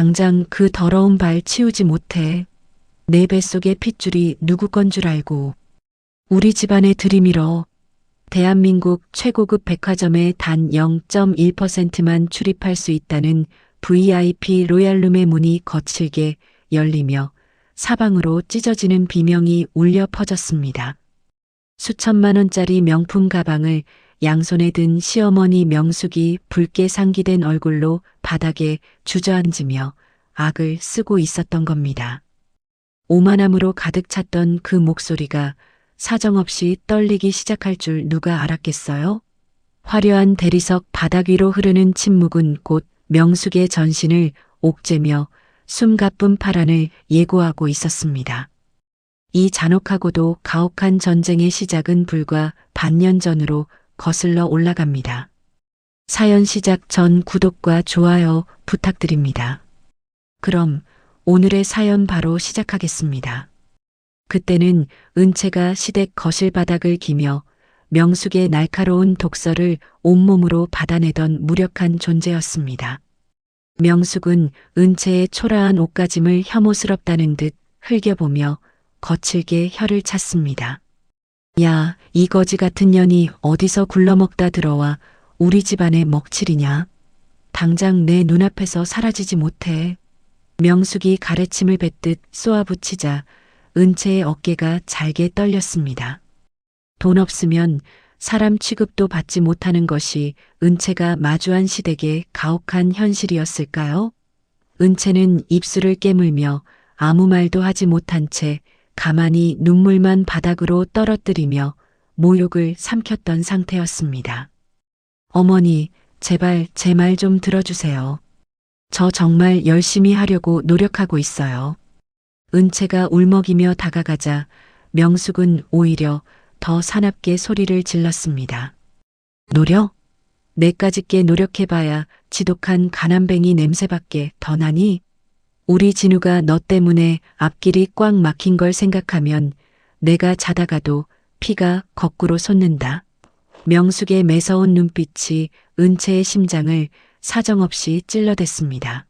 당장 그 더러운 발 치우지 못해. 내 뱃속의 핏줄이 누구 건 줄 알고. 우리 집안에 들이밀어. 대한민국 최고급 백화점에 단 0.1%만 출입할 수 있다는 VIP 로얄룸의 문이 거칠게 열리며 사방으로 찢어지는 비명이 울려 퍼졌습니다. 수천만 원짜리 명품 가방을 양손에 든 시어머니 명숙이 붉게 상기된 얼굴로 바닥에 주저앉으며 악을 쓰고 있었던 겁니다. 오만함으로 가득 찼던 그 목소리가 사정없이 떨리기 시작할 줄 누가 알았겠어요? 화려한 대리석 바닥 위로 흐르는 침묵은 곧 명숙의 전신을 옥죄며 숨가쁜 파란을 예고하고 있었습니다. 이 잔혹하고도 가혹한 전쟁의 시작은 불과 반년 전으로 거슬러 올라갑니다. 사연 시작 전 구독과 좋아요 부탁드립니다. 그럼 오늘의 사연 바로 시작하겠습니다. 그때는 은채가 시댁 거실 바닥을 기며 명숙의 날카로운 독설을 온몸으로 받아내던 무력한 존재였습니다. 명숙은 은채의 초라한 옷가짐을 혐오스럽다는 듯 흘겨보며 거칠게 혀를 찼습니다. 야, 이 거지 같은 년이 어디서 굴러먹다 들어와 우리 집안에 먹칠이냐? 당장 내 눈앞에서 사라지지 못해. 명숙이 가래침을 뱉듯 쏘아붙이자 은채의 어깨가 잘게 떨렸습니다. 돈 없으면 사람 취급도 받지 못하는 것이 은채가 마주한 시댁의 가혹한 현실이었을까요? 은채는 입술을 깨물며 아무 말도 하지 못한 채 가만히 눈물만 바닥으로 떨어뜨리며 모욕을 삼켰던 상태였습니다. 어머니, 제발 제 말 좀 들어주세요. 저 정말 열심히 하려고 노력하고 있어요. 은채가 울먹이며 다가가자 명숙은 오히려 더 사납게 소리를 질렀습니다. 노력? 내까짓게 노력해봐야 지독한 가난뱅이 냄새밖에 더 나니? 우리 진우가 너 때문에 앞길이 꽉 막힌 걸 생각하면 내가 자다가도 피가 거꾸로 솟는다. 명숙의 매서운 눈빛이 은채의 심장을 사정없이 찔러댔습니다.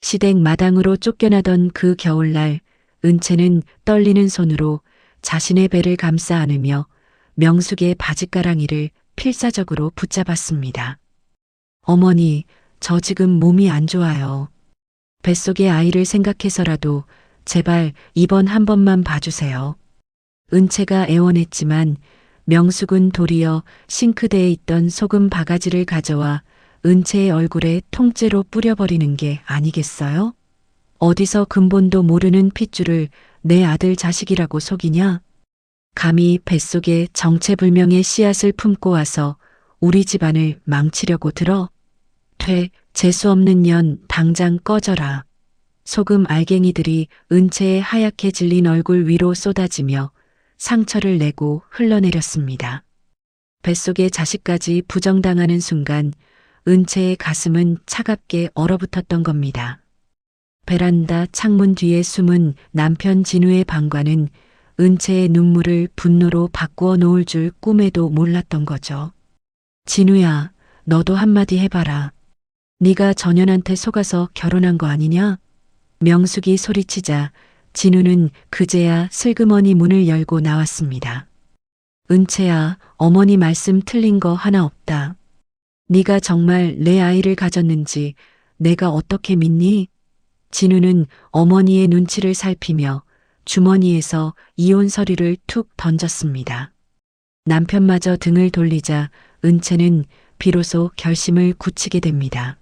시댁 마당으로 쫓겨나던 그 겨울날 은채는 떨리는 손으로 자신의 배를 감싸 안으며 명숙의 바짓가랑이를 필사적으로 붙잡았습니다. 어머니, 저 지금 몸이 안 좋아요. 뱃속의 아이를 생각해서라도 제발 이번 한 번만 봐주세요. 은채가 애원했지만 명숙은 도리어 싱크대에 있던 소금 바가지를 가져와 은채의 얼굴에 통째로 뿌려버리는 게 아니겠어요? 어디서 근본도 모르는 핏줄을 내 아들 자식이라고 속이냐? 감히 뱃속에 정체불명의 씨앗을 품고 와서 우리 집안을 망치려고 들어? 재수없는 년 당장 꺼져라. 소금 알갱이들이 은채의 하얗게 질린 얼굴 위로 쏟아지며 상처를 내고 흘러내렸습니다. 뱃속의 자식까지 부정당하는 순간 은채의 가슴은 차갑게 얼어붙었던 겁니다. 베란다 창문 뒤에 숨은 남편 진우의 방과는 은채의 눈물을 분노로 바꾸어 놓을 줄 꿈에도 몰랐던 거죠. 진우야, 너도 한마디 해봐라. 네가 전현한테 속아서 결혼한 거 아니냐? 명숙이 소리치자 진우는 그제야 슬그머니 문을 열고 나왔습니다. 은채야, 어머니 말씀 틀린 거 하나 없다. 네가 정말 내 아이를 가졌는지 내가 어떻게 믿니? 진우는 어머니의 눈치를 살피며 주머니에서 이혼 서류를 툭 던졌습니다. 남편마저 등을 돌리자 은채는 비로소 결심을 굳히게 됩니다.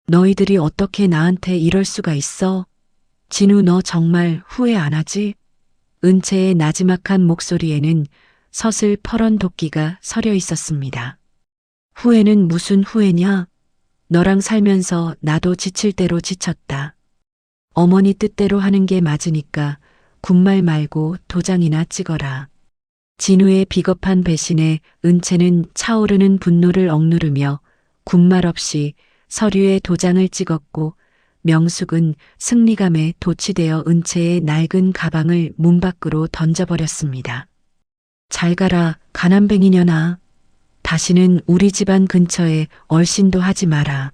너희들이 어떻게 나한테 이럴 수가 있어? 진우 너 정말 후회 안 하지? 은채의 나지막한 목소리에는 서슬퍼런 도끼가 서려 있었습니다. 후회는 무슨 후회냐? 너랑 살면서 나도 지칠 대로 지쳤다. 어머니 뜻대로 하는 게 맞으니까 군말 말고 도장이나 찍어라. 진우의 비겁한 배신에 은채는 차오르는 분노를 억누르며 군말 없이 서류에 도장을 찍었고 명숙은 승리감에 도취되어 은채의 낡은 가방을 문 밖으로 던져버렸습니다. 잘 가라, 가난뱅이년아. 다시는 우리 집안 근처에 얼씬도 하지 마라.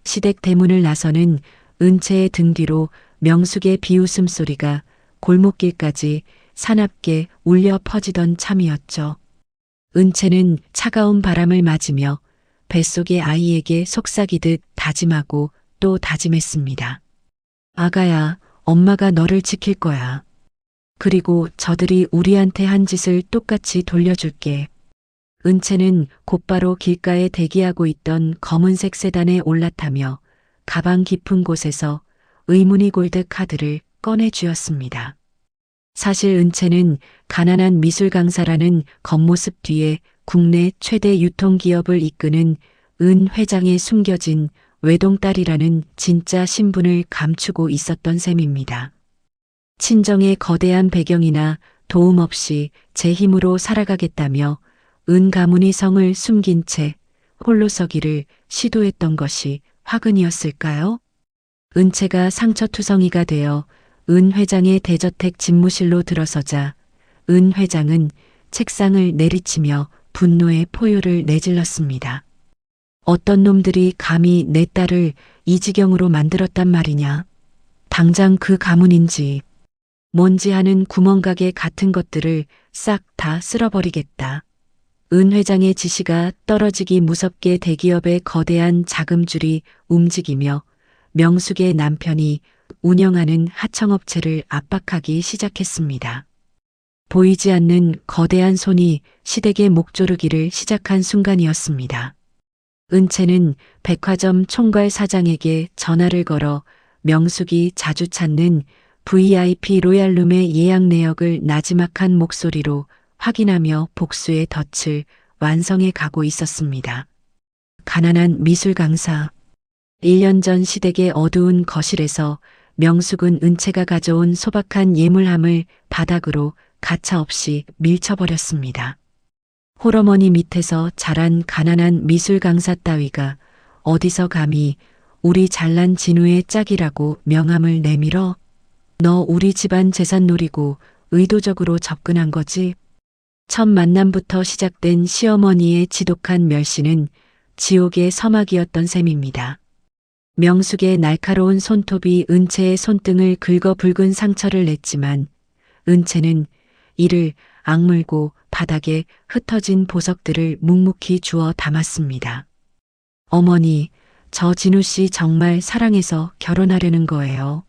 시댁 대문을 나서는 은채의 등 뒤로 명숙의 비웃음 소리가 골목길까지 사납게 울려 퍼지던 참이었죠. 은채는 차가운 바람을 맞으며 뱃속의 아이에게 속삭이듯 다짐하고 또 다짐했습니다. 아가야, 엄마가 너를 지킬 거야. 그리고 저들이 우리한테 한 짓을 똑같이 돌려줄게. 은채는 곧바로 길가에 대기하고 있던 검은색 세단에 올라타며 가방 깊은 곳에서 의문이 골드 카드를 꺼내 쥐었습니다. 사실 은채는 가난한 미술 강사라는 겉모습 뒤에 국내 최대 유통기업을 이끄는 은 회장의 숨겨진 외동딸이라는 진짜 신분을 감추고 있었던 셈입니다. 친정의 거대한 배경이나 도움 없이 제 힘으로 살아가겠다며 은 가문이 성을 숨긴 채 홀로 서기를 시도했던 것이 화근이었을까요? 은채가 상처투성이가 되어 은 회장의 대저택 집무실로 들어서자 은 회장은 책상을 내리치며 분노의 포효를 내질렀습니다. 어떤 놈들이 감히 내 딸을 이 지경으로 만들었단 말이냐. 당장 그 가문인지 뭔지 하는 구멍가게 같은 것들을 싹 다 쓸어버리겠다. 은 회장의 지시가 떨어지기 무섭게 대기업의 거대한 자금줄이 움직이며 명숙의 남편이 운영하는 하청업체를 압박하기 시작했습니다. 보이지 않는 거대한 손이 시댁의 목 조르기를 시작한 순간이었습니다. 은채는 백화점 총괄 사장에게 전화를 걸어 명숙이 자주 찾는 VIP 로얄룸의 예약 내역을 나지막한 목소리로 확인하며 복수의 덫을 완성해 가고 있었습니다. 가난한 미술 강사. 1년 전 시댁의 어두운 거실에서 명숙은 은채가 가져온 소박한 예물함을 바닥으로 가차없이 밀쳐버렸습니다. 홀어머니 밑에서 자란 가난한 미술 강사 따위가 어디서 감히 우리 잘난 진우의 짝이라고 명함을 내밀어? 너 우리 집안 재산 노리고 의도적으로 접근한 거지? 첫 만남부터 시작된 시어머니의 지독한 멸시는 지옥의 서막이었던 셈입니다. 명숙의 날카로운 손톱이 은채의 손등을 긁어 붉은 상처를 냈지만 은채는 이를 악물고 바닥에 흩어진 보석들을 묵묵히 주워 담았습니다. 어머니, 저 진우 씨 정말 사랑해서 결혼하려는 거예요.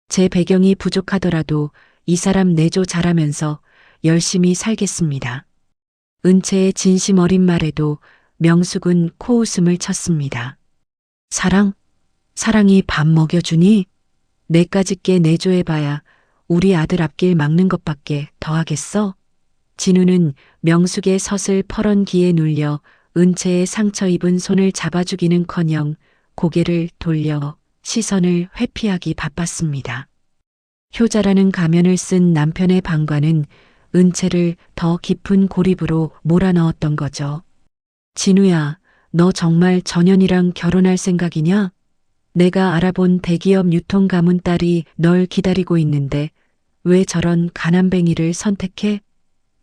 제 배경이 부족하더라도 이 사람 내조 잘하면서 열심히 살겠습니다. 은채의 진심 어린 말에도 명숙은 코웃음을 쳤습니다. 사랑? 사랑이 밥 먹여주니? 내까짓게 내조해봐야 우리 아들 앞길 막는 것밖에 더 하겠어? 진우는 명숙의 서슬 퍼런 기에 눌려 은채의 상처 입은 손을 잡아주기는커녕 고개를 돌려 시선을 회피하기 바빴습니다. 효자라는 가면을 쓴 남편의 방관은 은채를 더 깊은 고립으로 몰아넣었던 거죠. 진우야, 너 정말 전현이랑 결혼할 생각이냐? 내가 알아본 대기업 유통 가문 딸이 널 기다리고 있는데 왜 저런 가난뱅이를 선택해?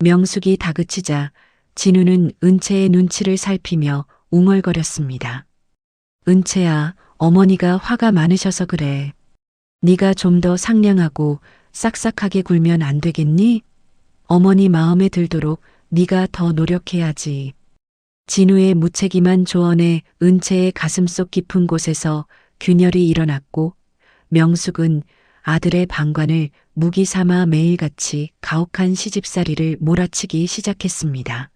명숙이 다그치자 진우는 은채의 눈치를 살피며 웅얼거렸습니다. 은채야, 어머니가 화가 많으셔서 그래. 네가 좀 더 상냥하고 싹싹하게 굴면 안 되겠니? 어머니 마음에 들도록 네가 더 노력해야지. 진우의 무책임한 조언에 은채의 가슴속 깊은 곳에서 균열이 일어났고 명숙은 아들의 방관을 무기 삼아 매일같이 가혹한 시집살이를 몰아치기 시작했습니다.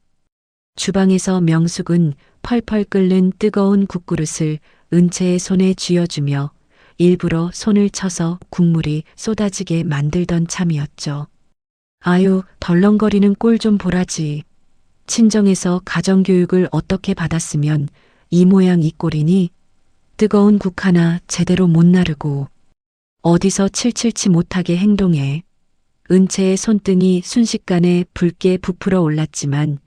주방에서 명숙은 펄펄 끓는 뜨거운 국그릇을 은채의 손에 쥐어주며 일부러 손을 쳐서 국물이 쏟아지게 만들던 참이었죠. 아유, 덜렁거리는 꼴 좀 보라지. 친정에서 가정교육을 어떻게 받았으면 이 모양 이 꼴이니? 뜨거운 국 하나 제대로 못 나르고 어디서 칠칠치 못하게 행동해. 은채의 손등이 순식간에 붉게 부풀어 올랐지만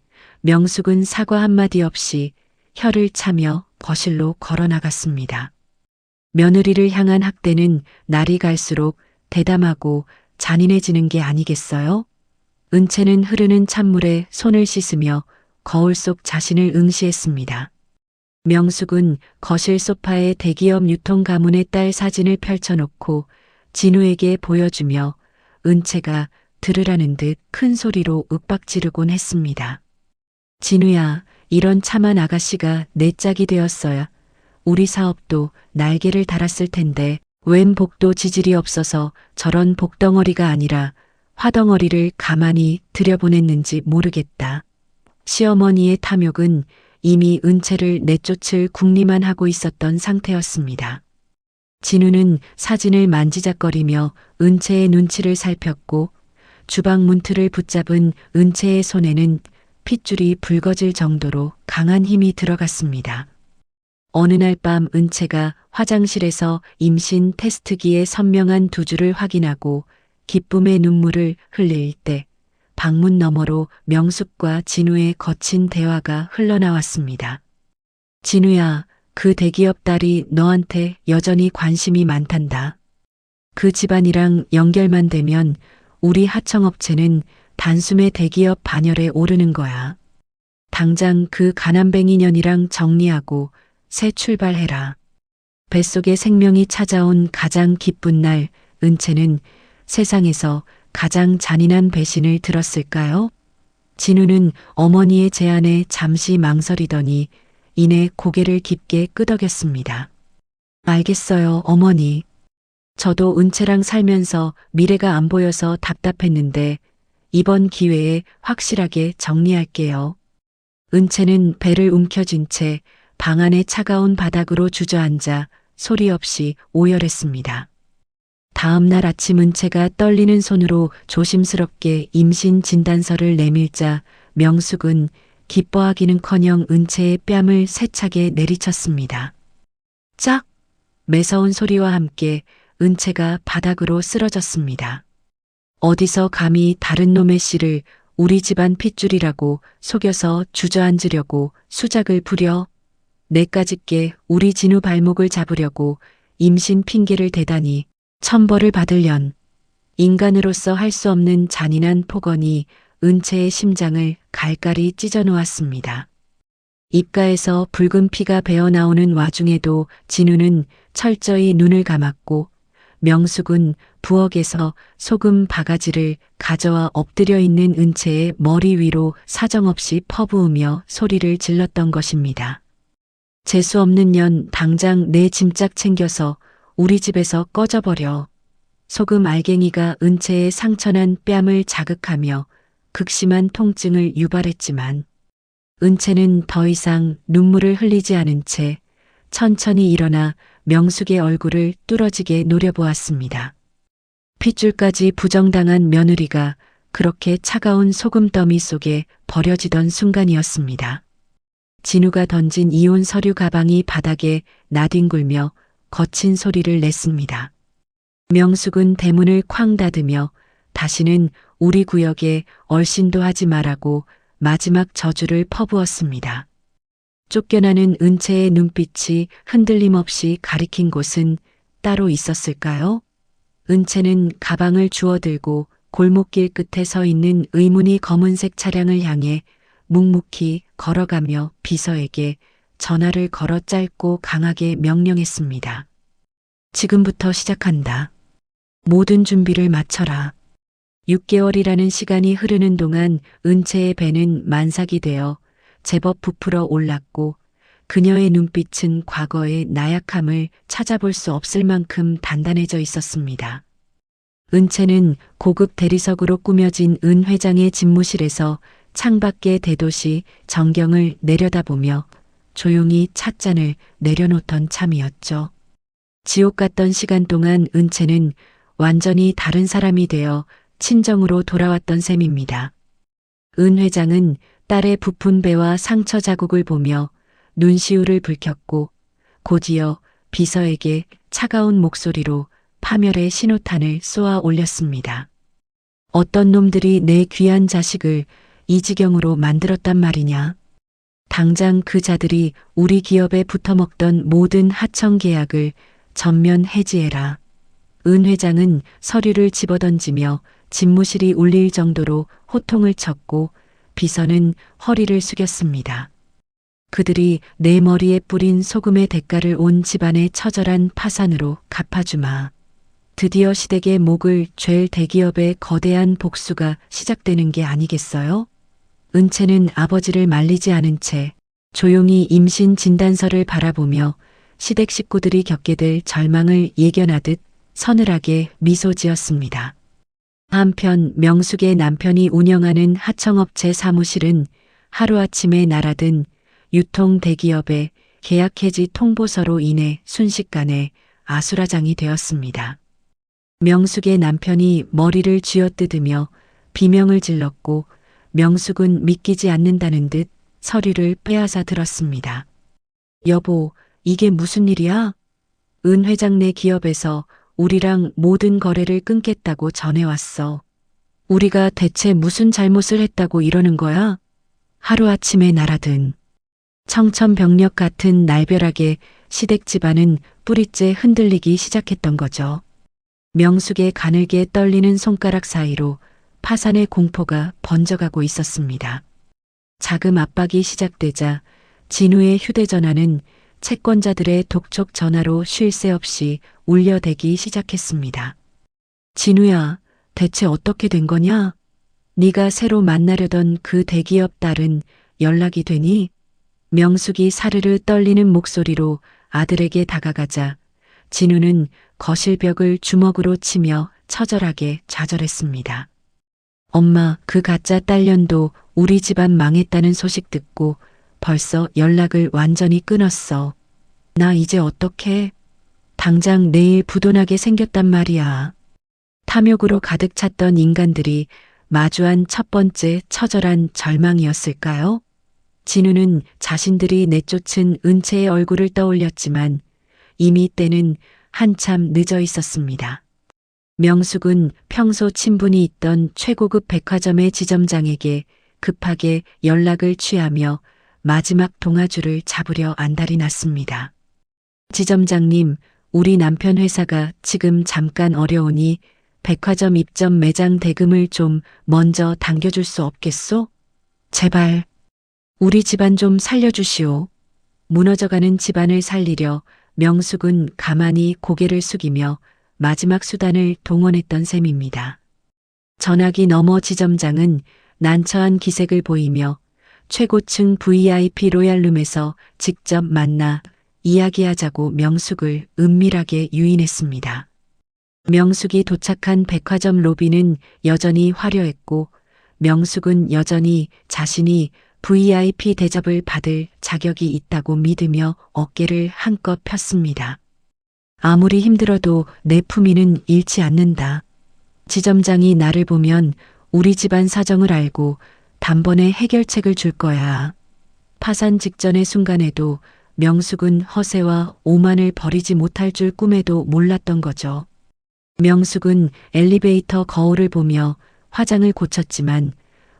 명숙은 사과 한마디 없이 혀를 차며 거실로 걸어 나갔습니다. 며느리를 향한 학대는 날이 갈수록 대담하고 잔인해지는 게 아니겠어요? 은채는 흐르는 찬물에 손을 씻으며 거울 속 자신을 응시했습니다. 명숙은 거실 소파에 대기업 유통 가문의 딸 사진을 펼쳐놓고 진우에게 보여주며 은채가 들으라는 듯 큰 소리로 윽박지르곤 했습니다. 진우야, 이런 참한 아가씨가 내 짝이 되었어야 우리 사업도 날개를 달았을 텐데 웬 복도 지질이 없어서 저런 복덩어리가 아니라 화덩어리를 가만히 들여보냈는지 모르겠다. 시어머니의 탐욕은 이미 은채를 내쫓을 궁리만 하고 있었던 상태였습니다. 진우는 사진을 만지작거리며 은채의 눈치를 살폈고 주방 문틀을 붙잡은 은채의 손에는 핏줄이 붉어질 정도로 강한 힘이 들어갔습니다. 어느 날 밤 은채가 화장실에서 임신 테스트기의 선명한 두 줄을 확인하고 기쁨의 눈물을 흘릴 때 방문 너머로 명숙과 진우의 거친 대화가 흘러나왔습니다. 진우야, 그 대기업 딸이 너한테 여전히 관심이 많단다. 그 집안이랑 연결만 되면 우리 하청업체는 단숨에 대기업 반열에 오르는 거야. 당장 그 가난뱅이 년이랑 정리하고 새 출발해라. 뱃속에 생명이 찾아온 가장 기쁜 날, 은채는 세상에서 가장 잔인한 배신을 들었을까요? 진우는 어머니의 제안에 잠시 망설이더니 이내 고개를 깊게 끄덕였습니다. 알겠어요, 어머니. 저도 은채랑 살면서 미래가 안 보여서 답답했는데 이번 기회에 확실하게 정리할게요. 은채는 배를 움켜쥔 채 방 안의 차가운 바닥으로 주저앉아 소리 없이 오열했습니다. 다음 날 아침 은채가 떨리는 손으로 조심스럽게 임신 진단서를 내밀자 명숙은 기뻐하기는커녕 은채의 뺨을 세차게 내리쳤습니다. 짝! 매서운 소리와 함께 은채가 바닥으로 쓰러졌습니다. 어디서 감히 다른 놈의 씨를 우리 집안 핏줄이라고 속여서 주저앉으려고 수작을 부려 내까짓게 우리 진우 발목을 잡으려고 임신 핑계를 대다니 천벌을 받을련. 인간으로서 할 수 없는 잔인한 폭언이 은채의 심장을 갈갈이 찢어 놓았습니다. 입가에서 붉은 피가 배어나오는 와중에도 진우는 철저히 눈을 감았고 명숙은 부엌에서 소금 바가지를 가져와 엎드려 있는 은채의 머리 위로 사정없이 퍼부으며 소리를 질렀던 것입니다. 재수 없는 년 당장 내 짐짝 챙겨서 우리 집에서 꺼져버려. 소금 알갱이가 은채의 상처난 뺨을 자극하며 극심한 통증을 유발했지만 은채는 더 이상 눈물을 흘리지 않은 채 천천히 일어나 명숙의 얼굴을 뚫어지게 노려보았습니다. 핏줄까지 부정당한 며느리가 그렇게 차가운 소금더미 속에 버려지던 순간이었습니다. 진우가 던진 이혼 서류 가방이 바닥에 나뒹굴며 거친 소리를 냈습니다. 명숙은 대문을 쾅 닫으며 다시는 우리 구역에 얼씬도 하지 말라고 마지막 저주를 퍼부었습니다. 쫓겨나는 은채의 눈빛이 흔들림 없이 가리킨 곳은 따로 있었을까요? 은채는 가방을 주워들고 골목길 끝에 서 있는 의문이 검은색 차량을 향해 묵묵히 걸어가며 비서에게 전화를 걸어 짧고 강하게 명령했습니다. 지금부터 시작한다. 모든 준비를 마쳐라. 6개월이라는 시간이 흐르는 동안 은채의 배는 만삭이 되어 제법 부풀어 올랐고 그녀의 눈빛은 과거의 나약함을 찾아볼 수 없을 만큼 단단해져 있었습니다. 은채는 고급 대리석으로 꾸며진 은 회장의 집무실에서 창밖의 대도시 전경을 내려다보며 조용히 찻잔을 내려놓던 참이었죠. 지옥 같던 시간 동안 은채는 완전히 다른 사람이 되어 친정으로 돌아왔던 셈입니다. 은 회장은 딸의 부푼 배와 상처 자국을 보며 눈시울을 붉혔고 곧이어 비서에게 차가운 목소리로 파멸의 신호탄을 쏘아 올렸습니다. 어떤 놈들이 내 귀한 자식을 이 지경으로 만들었단 말이냐. 당장 그 자들이 우리 기업에 붙어먹던 모든 하청 계약을 전면 해지해라. 은 회장은 서류를 집어던지며 집무실이 울릴 정도로 호통을 쳤고 비서는 허리를 숙였습니다. 그들이 내 머리에 뿌린 소금의 대가를 온 집안의 처절한 파산으로 갚아주마. 드디어 시댁의 목을 죄일 대기업의 거대한 복수가 시작되는 게 아니겠어요? 은채는 아버지를 말리지 않은 채 조용히 임신 진단서를 바라보며 시댁 식구들이 겪게 될 절망을 예견하듯 서늘하게 미소 지었습니다. 한편 명숙의 남편이 운영하는 하청업체 사무실은 하루아침에 날아든 유통 대기업의 계약 해지 통보서로 인해 순식간에 아수라장이 되었습니다. 명숙의 남편이 머리를 쥐어뜯으며 비명을 질렀고 명숙은 믿기지 않는다는 듯 서류를 빼앗아 들었습니다. 여보, 이게 무슨 일이야? 은 회장네 기업에서 우리랑 모든 거래를 끊겠다고 전해왔어. 우리가 대체 무슨 잘못을 했다고 이러는 거야? 하루아침에 날아든 청천벽력 같은 날벼락에 시댁 집안은 뿌리째 흔들리기 시작했던 거죠. 명숙의 가늘게 떨리는 손가락 사이로 파산의 공포가 번져가고 있었습니다. 자금 압박이 시작되자 진우의 휴대전화는 채권자들의 독촉 전화로 쉴 새 없이 울려대기 시작했습니다. 진우야, 대체 어떻게 된 거냐? 네가 새로 만나려던 그 대기업 딸은 연락이 되니? 명숙이 사르르 떨리는 목소리로 아들에게 다가가자 진우는 거실벽을 주먹으로 치며 처절하게 좌절했습니다. 엄마, 그 가짜 딸년도 우리 집안 망했다는 소식 듣고 벌써 연락을 완전히 끊었어. 나 이제 어떡해? 당장 내일 부도나게 생겼단 말이야. 탐욕으로 가득 찼던 인간들이 마주한 첫 번째 처절한 절망이었을까요? 진우는 자신들이 내쫓은 은채의 얼굴을 떠올렸지만 이미 때는 한참 늦어 있었습니다. 명숙은 평소 친분이 있던 최고급 백화점의 지점장에게 급하게 연락을 취하며 마지막 동아줄을 잡으려 안달이 났습니다. 지점장님, 우리 남편 회사가 지금 잠깐 어려우니 백화점 입점 매장 대금을 좀 먼저 당겨줄 수 없겠소? 제발, 우리 집안 좀 살려주시오. 무너져가는 집안을 살리려 명숙은 가만히 고개를 숙이며 마지막 수단을 동원했던 셈입니다. 전화기 너머 지점장은 난처한 기색을 보이며 최고층 VIP 로얄룸에서 직접 만나 이야기하자고 명숙을 은밀하게 유인했습니다. 명숙이 도착한 백화점 로비는 여전히 화려했고 명숙은 여전히 자신이 VIP 대접을 받을 자격이 있다고 믿으며 어깨를 한껏 폈습니다. 아무리 힘들어도 내 품위는 잃지 않는다. 지점장이 나를 보면 우리 집안 사정을 알고 단번에 해결책을 줄 거야. 파산 직전의 순간에도 명숙은 허세와 오만을 버리지 못할 줄 꿈에도 몰랐던 거죠. 명숙은 엘리베이터 거울을 보며 화장을 고쳤지만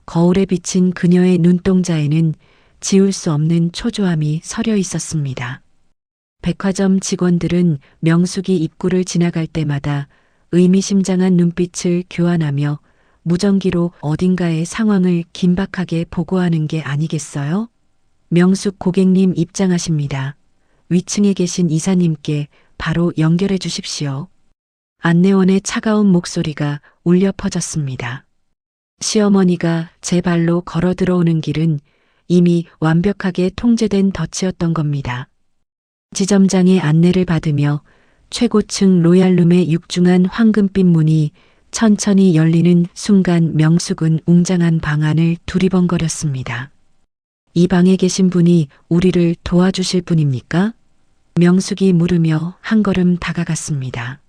거울에 비친 그녀의 눈동자에는 지울 수 없는 초조함이 서려 있었습니다. 백화점 직원들은 명숙이 입구를 지나갈 때마다 의미심장한 눈빛을 교환하며 무전기로 어딘가의 상황을 긴박하게 보고하는 게 아니겠어요? 명숙 고객님 입장하십니다. 위층에 계신 이사님께 바로 연결해 주십시오. 안내원의 차가운 목소리가 울려 퍼졌습니다. 시어머니가 제 발로 걸어 들어오는 길은 이미 완벽하게 통제된 덫이었던 겁니다. 지점장의 안내를 받으며 최고층 로얄룸의 육중한 황금빛 문이 천천히 열리는 순간 명숙은 웅장한 방 안을 두리번거렸습니다. 이 방에 계신 분이 우리를 도와주실 분입니까? 명숙이 물으며 한 걸음 다가갔습니다.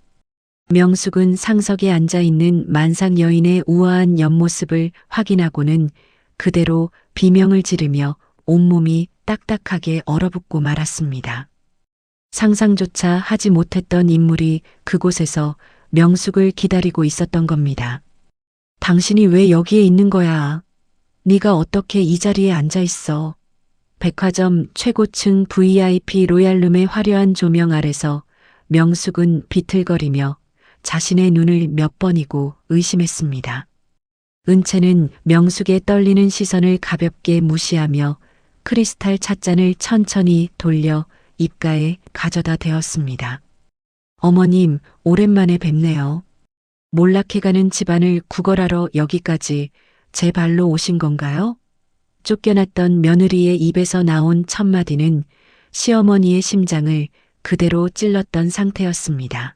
명숙은 상석에 앉아 있는 만상 여인의 우아한 옆모습을 확인하고는 그대로 비명을 지르며 온몸이 딱딱하게 얼어붙고 말았습니다. 상상조차 하지 못했던 인물이 그곳에서 명숙을 기다리고 있었던 겁니다. 당신이 왜 여기에 있는 거야? 네가 어떻게 이 자리에 앉아 있어? 백화점 최고층 VIP 로얄룸의 화려한 조명 아래서 명숙은 비틀거리며 자신의 눈을 몇 번이고 의심했습니다. 은채는 명숙의 떨리는 시선을 가볍게 무시하며 크리스탈 찻잔을 천천히 돌려 입가에 가져다 대었습니다. 어머님, 오랜만에 뵙네요. 몰락해가는 집안을 구걸하러 여기까지 제 발로 오신 건가요? 쫓겨났던 며느리의 입에서 나온 첫마디는 시어머니의 심장을 그대로 찔렀던 상태였습니다.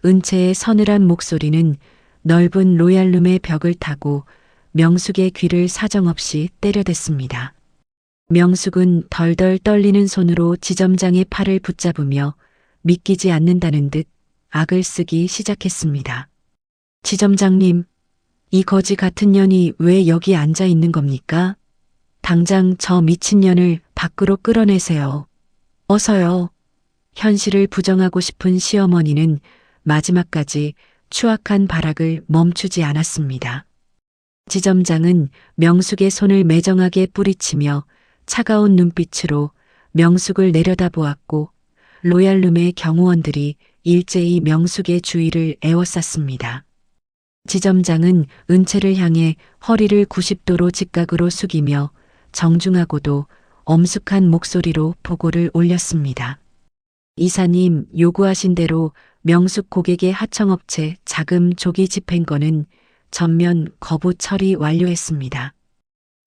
은채의 서늘한 목소리는 넓은 로얄룸의 벽을 타고 명숙의 귀를 사정없이 때려댔습니다. 명숙은 덜덜 떨리는 손으로 지점장의 팔을 붙잡으며 믿기지 않는다는 듯 악을 쓰기 시작했습니다. 지점장님, 이 거지 같은 년이 왜 여기 앉아 있는 겁니까? 당장 저 미친년을 밖으로 끌어내세요. 어서요. 현실을 부정하고 싶은 시어머니는 마지막까지 추악한 발악을 멈추지 않았습니다. 지점장은 명숙의 손을 매정하게 뿌리치며 차가운 눈빛으로 명숙을 내려다보았고 로얄룸의 경호원들이 일제히 명숙의 주위를 에워쌌습니다. 지점장은 은채를 향해 허리를 90도로 직각으로 숙이며 정중하고도 엄숙한 목소리로 보고를 올렸습니다. 이사님, 요구하신 대로 명숙 고객의 하청업체 자금 조기 집행권은 전면 거부 처리 완료했습니다.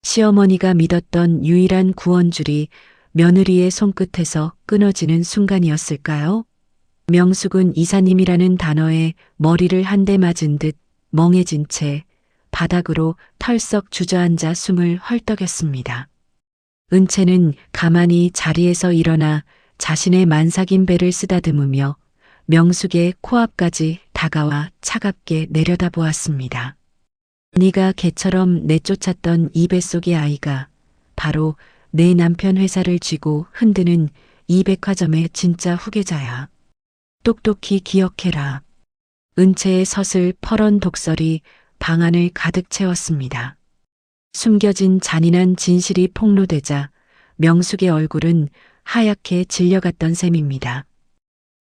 시어머니가 믿었던 유일한 구원줄이 며느리의 손끝에서 끊어지는 순간이었을까요? 명숙은 이사님이라는 단어에 머리를 한 대 맞은 듯 멍해진 채 바닥으로 털썩 주저앉아 숨을 헐떡였습니다. 은채는 가만히 자리에서 일어나 자신의 만삭인 배를 쓰다듬으며 명숙의 코앞까지 다가와 차갑게 내려다보았습니다. 네가 개처럼 내쫓았던 이 뱃속의 아이가 바로 내 남편 회사를 쥐고 흔드는 이 백화점의 진짜 후계자야. 똑똑히 기억해라. 은채의 서슬 퍼런 독설이 방 안을 가득 채웠습니다. 숨겨진 잔인한 진실이 폭로되자 명숙의 얼굴은 하얗게 질려갔던 셈입니다.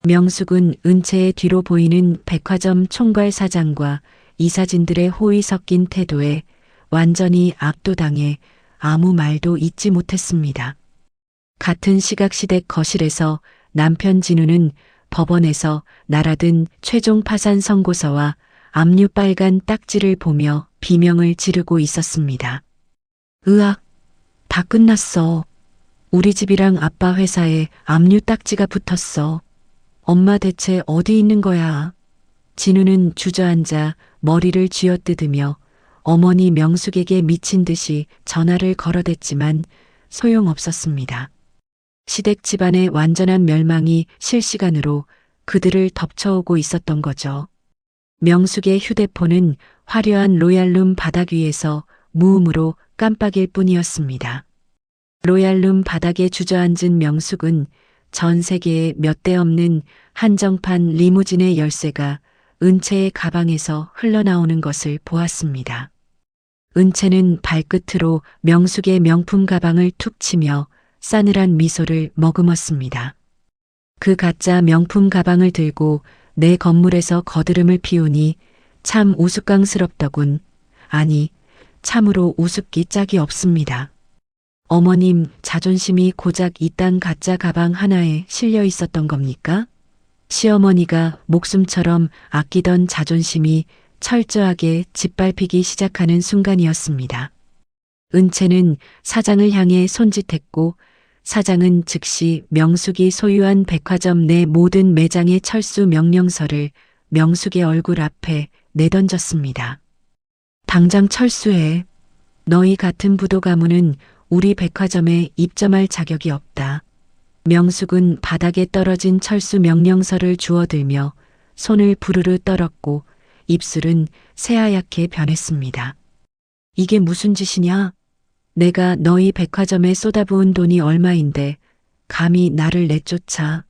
명숙은 은채의 뒤로 보이는 백화점 총괄 사장과 이사진들의 호의 섞인 태도에 완전히 압도당해 아무 말도 잇지 못했습니다. 같은 시각시댁 거실에서 남편 진우는 법원에서 날아든 최종 파산 선고서와 압류 빨간 딱지를 보며 비명을 지르고 있었습니다. 으악, 다 끝났어. 우리 집이랑 아빠 회사에 압류 딱지가 붙었어. 엄마 대체 어디 있는 거야? 진우는 주저앉아 머리를 쥐어뜯으며 어머니 명숙에게 미친 듯이 전화를 걸어댔지만 소용없었습니다. 시댁 집안의 완전한 멸망이 실시간으로 그들을 덮쳐오고 있었던 거죠. 명숙의 휴대폰은 화려한 로얄룸 바닥 위에서 무음으로 깜빡일 뿐이었습니다. 로얄룸 바닥에 주저앉은 명숙은 전 세계에 몇 대 없는 한정판 리무진의 열쇠가 은채의 가방에서 흘러나오는 것을 보았습니다. 은채는 발끝으로 명숙의 명품 가방을 툭 치며 싸늘한 미소를 머금었습니다. 그 가짜 명품 가방을 들고 내 건물에서 거드름을 피우니 참 우스꽝스럽더군. 아니, 참으로 우습기 짝이 없습니다. 어머님 자존심이 고작 이딴 가짜 가방 하나에 실려 있었던 겁니까? 시어머니가 목숨처럼 아끼던 자존심이 철저하게 짓밟히기 시작하는 순간이었습니다. 은채는 사장을 향해 손짓했고 사장은 즉시 명숙이 소유한 백화점 내 모든 매장의 철수 명령서를 명숙의 얼굴 앞에 내던졌습니다. 당장 철수해. 너희 같은 부도 가문은 우리 백화점에 입점할 자격이 없다. 명숙은 바닥에 떨어진 철수 명령서를 주워들며 손을 부르르 떨었고 입술은 새하얗게 변했습니다. 이게 무슨 짓이냐? 내가 너희 백화점에 쏟아부은 돈이 얼마인데 감히 나를 내쫓아.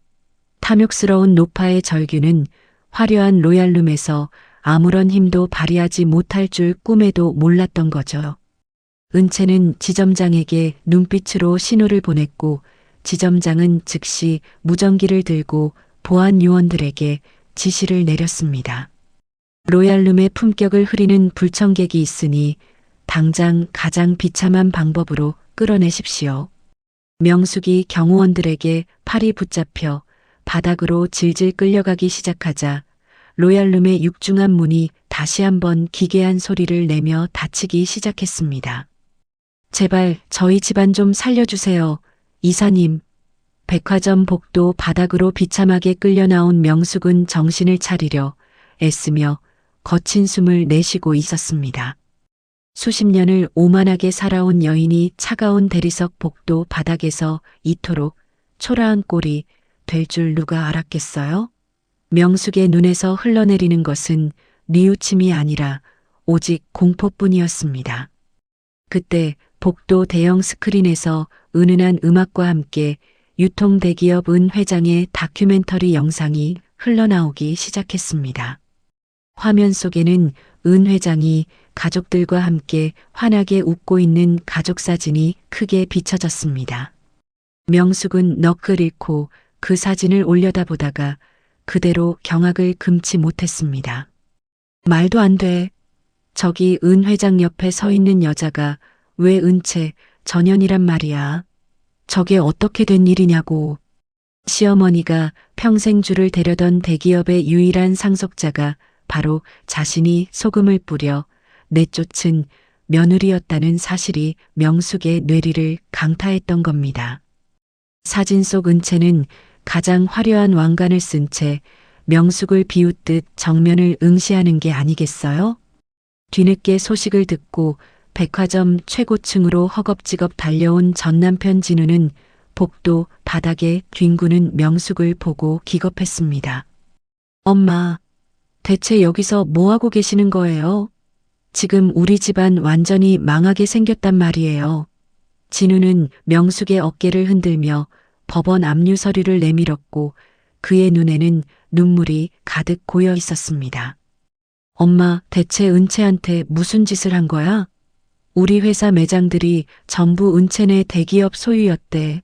탐욕스러운 노파의 절규는 화려한 로얄룸에서 아무런 힘도 발휘하지 못할 줄 꿈에도 몰랐던 거죠. 은채는 지점장에게 눈빛으로 신호를 보냈고 지점장은 즉시 무전기를 들고 보안 요원들에게 지시를 내렸습니다. 로얄룸의 품격을 흐리는 불청객이 있으니 당장 가장 비참한 방법으로 끌어내십시오. 명숙이 경호원들에게 팔이 붙잡혀 바닥으로 질질 끌려가기 시작하자 로얄룸의 육중한 문이 다시 한번 기괴한 소리를 내며 닫히기 시작했습니다. 제발 저희 집안 좀 살려주세요. 이사님. 백화점 복도 바닥으로 비참하게 끌려 나온 명숙은 정신을 차리려 애쓰며 거친 숨을 내쉬고 있었습니다. 수십 년을 오만하게 살아온 여인이 차가운 대리석 복도 바닥에서 이토록 초라한 꼴이 될 줄 누가 알았겠어요? 명숙의 눈에서 흘러내리는 것은 뉘우침이 아니라 오직 공포뿐이었습니다. 그때 복도 대형 스크린에서 은은한 음악과 함께 유통대기업 은 회장의 다큐멘터리 영상이 흘러나오기 시작했습니다. 화면 속에는 은 회장이 가족들과 함께 환하게 웃고 있는 가족 사진이 크게 비춰졌습니다. 명숙은 넋을 잃고 그 사진을 올려다보다가 그대로 경악을 금치 못했습니다. 말도 안 돼. 저기 은 회장 옆에 서 있는 여자가 왜 은채 전현이란 말이야. 저게 어떻게 된 일이냐고. 시어머니가 평생 주를 데려던 대기업의 유일한 상속자가 바로 자신이 소금을 뿌려 내쫓은 며느리였다는 사실이 명숙의 뇌리를 강타했던 겁니다. 사진 속 은채는 가장 화려한 왕관을 쓴 채 명숙을 비웃듯 정면을 응시하는 게 아니겠어요? 뒤늦게 소식을 듣고 백화점 최고층으로 허겁지겁 달려온 전남편 진우는 복도 바닥에 뒹구는 명숙을 보고 기겁했습니다. 엄마, 대체 여기서 뭐하고 계시는 거예요? 지금 우리 집안 완전히 망하게 생겼단 말이에요. 진우는 명숙의 어깨를 흔들며 법원 압류 서류를 내밀었고 그의 눈에는 눈물이 가득 고여 있었습니다. 엄마, 대체 은채한테 무슨 짓을 한 거야? 우리 회사 매장들이 전부 은채네 대기업 소유였대.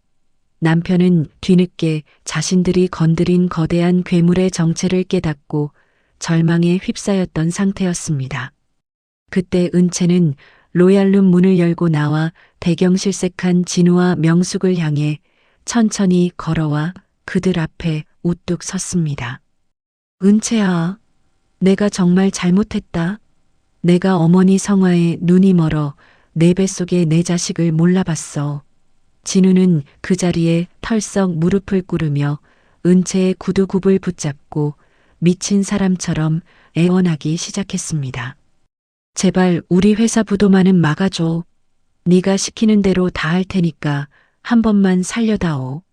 남편은 뒤늦게 자신들이 건드린 거대한 괴물의 정체를 깨닫고 절망에 휩싸였던 상태였습니다. 그때 은채는 로얄룸 문을 열고 나와 대경실색한 진우와 명숙을 향해 천천히 걸어와 그들 앞에 우뚝 섰습니다. 은채야, 내가 정말 잘못했다. 내가 어머니 성화에 눈이 멀어 내 뱃속에 내 자식을 몰라봤어. 진우는 그 자리에 털썩 무릎을 꿇으며 은채의 구두굽을 붙잡고 미친 사람처럼 애원하기 시작했습니다. 제발 우리 회사 부도만은 막아줘. 네가 시키는 대로 다 할 테니까 한 번만 살려다오.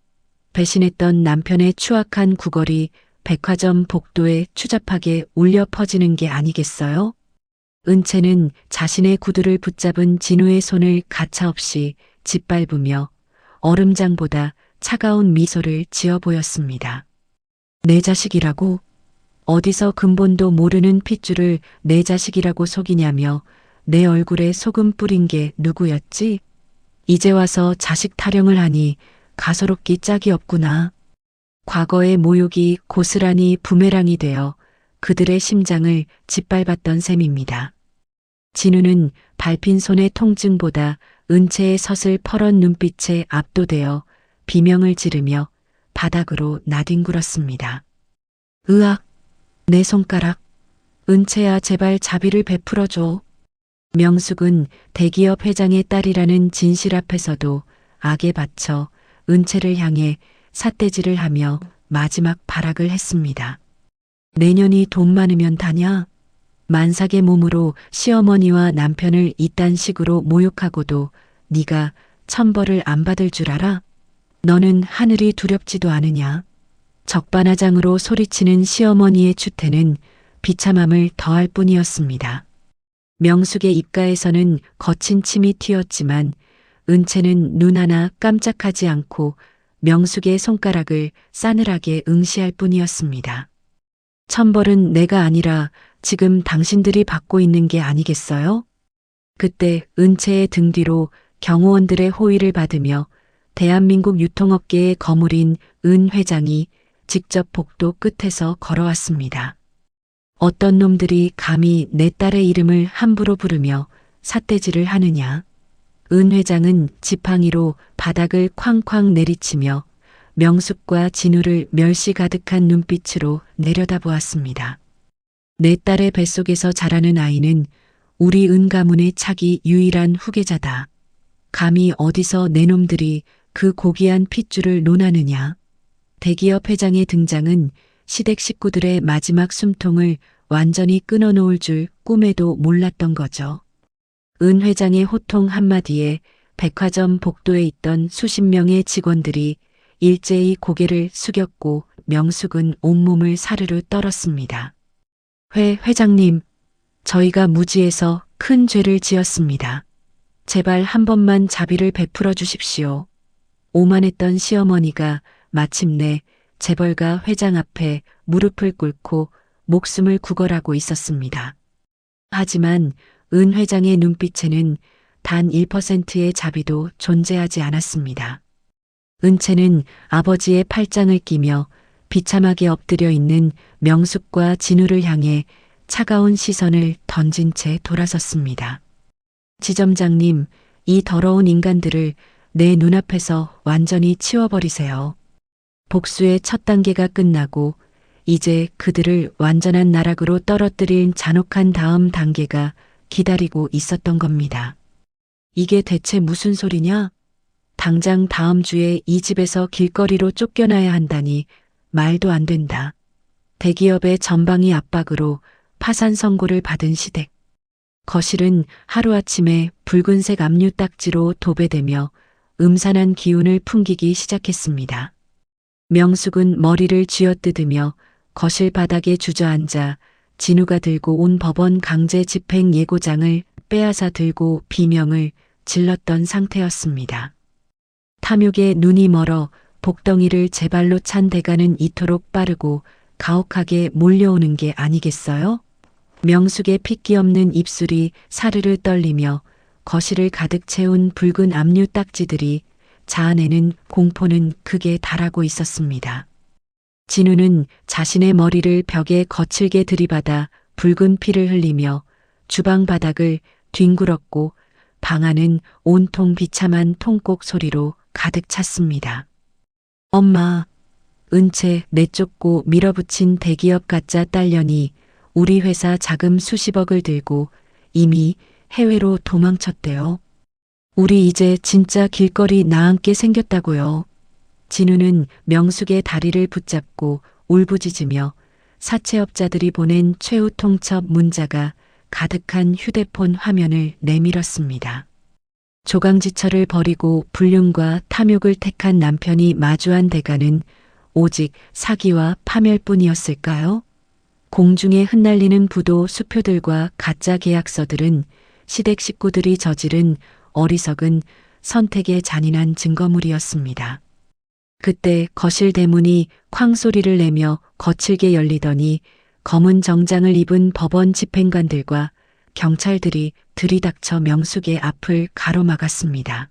배신했던 남편의 추악한 구걸이 백화점 복도에 추잡하게 울려 퍼지는 게 아니겠어요? 은채는 자신의 구두를 붙잡은 진우의 손을 가차없이 짓밟으며 얼음장보다 차가운 미소를 지어 보였습니다. 내 자식이라고? 어디서 근본도 모르는 핏줄을 내 자식이라고 속이냐며 내 얼굴에 소금 뿌린 게 누구였지? 이제 와서 자식 타령을 하니 가소롭기 짝이 없구나. 과거의 모욕이 고스란히 부메랑이 되어 그들의 심장을 짓밟았던 셈입니다. 진우는 밟힌 손의 통증보다 은채의 서슬 퍼런 눈빛에 압도되어 비명을 지르며 바닥으로 나뒹굴었습니다. 으악! 내 손가락. 은채야, 제발 자비를 베풀어줘. 명숙은 대기업 회장의 딸이라는 진실 앞에서도 악에 받쳐 은채를 향해 삿대질을 하며 마지막 발악을 했습니다. 내년이 돈 많으면 다냐? 만삭의 몸으로 시어머니와 남편을 이딴 식으로 모욕하고도 네가 천벌을 안 받을 줄 알아? 너는 하늘이 두렵지도 않으냐? 적반하장으로 소리치는 시어머니의 추태는 비참함을 더할 뿐이었습니다. 명숙의 입가에서는 거친 침이 튀었지만 은채는 눈 하나 깜짝하지 않고 명숙의 손가락을 싸늘하게 응시할 뿐이었습니다. 천벌은 내가 아니라 지금 당신들이 받고 있는 게 아니겠어요? 그때 은채의 등 뒤로 경호원들의 호의를 받으며 대한민국 유통업계의 거물인 은 회장이 직접 복도 끝에서 걸어왔습니다. 어떤 놈들이 감히 내 딸의 이름을 함부로 부르며 삿대질을 하느냐. 은 회장은 지팡이로 바닥을 쾅쾅 내리치며 명숙과 진우를 멸시 가득한 눈빛으로 내려다보았습니다. 내 딸의 뱃속에서 자라는 아이는 우리 은 가문의 차기 유일한 후계자다. 감히 어디서 내 놈들이 그 고귀한 핏줄을 논하느냐. 대기업 회장의 등장은 시댁 식구들의 마지막 숨통을 완전히 끊어놓을 줄 꿈에도 몰랐던 거죠. 은 회장의 호통 한마디에 백화점 복도에 있던 수십 명의 직원들이 일제히 고개를 숙였고 명숙은 온몸을 사르르 떨었습니다. 회장님, 저희가 무지해서 큰 죄를 지었습니다. 제발 한 번만 자비를 베풀어 주십시오. 오만했던 시어머니가 마침내 재벌가 회장 앞에 무릎을 꿇고 목숨을 구걸하고 있었습니다. 하지만 은 회장의 눈빛에는 단 1%의 자비도 존재하지 않았습니다. 은채는 아버지의 팔짱을 끼며 비참하게 엎드려 있는 명숙과 진우를 향해 차가운 시선을 던진 채 돌아섰습니다. 지점장님, 이 더러운 인간들을 내 눈앞에서 완전히 치워버리세요. 복수의 첫 단계가 끝나고 이제 그들을 완전한 나락으로 떨어뜨린 잔혹한 다음 단계가 기다리고 있었던 겁니다. 이게 대체 무슨 소리냐? 당장 다음 주에 이 집에서 길거리로 쫓겨나야 한다니 말도 안 된다. 대기업의 전방위 압박으로 파산 선고를 받은 시댁. 거실은 하루아침에 붉은색 압류 딱지로 도배되며 음산한 기운을 풍기기 시작했습니다. 명숙은 머리를 쥐어뜯으며 거실 바닥에 주저앉아 진우가 들고 온 법원 강제 집행 예고장을 빼앗아 들고 비명을 질렀던 상태였습니다. 탐욕에 눈이 멀어 복덩이를 제 발로 찬 대가는 이토록 빠르고 가혹하게 몰려오는 게 아니겠어요? 명숙의 핏기 없는 입술이 사르르 떨리며 거실을 가득 채운 붉은 압류 딱지들이 자아내는 공포는 극에 달하고 있었습니다. 진우는 자신의 머리를 벽에 거칠게 들이받아 붉은 피를 흘리며 주방 바닥을 뒹굴었고 방 안은 온통 비참한 통곡 소리로 가득 찼습니다. 엄마, 은채 내쫓고 밀어붙인 대기업 가짜 딸년이 우리 회사 자금 수십억을 들고 이미 해외로 도망쳤대요. 우리 이제 진짜 길거리 나앉게 생겼다고요. 진우는 명숙의 다리를 붙잡고 울부짖으며 사채업자들이 보낸 최후 통첩 문자가 가득한 휴대폰 화면을 내밀었습니다. 조강지처를 버리고 불륜과 탐욕을 택한 남편이 마주한 대가는 오직 사기와 파멸뿐이었을까요? 공중에 흩날리는 부도 수표들과 가짜 계약서들은 시댁 식구들이 저지른 어리석은 선택의 잔인한 증거물이었습니다. 그때 거실 대문이 쾅 소리를 내며 거칠게 열리더니 검은 정장을 입은 법원 집행관들과 경찰들이 들이닥쳐 명숙의 앞을 가로막았습니다.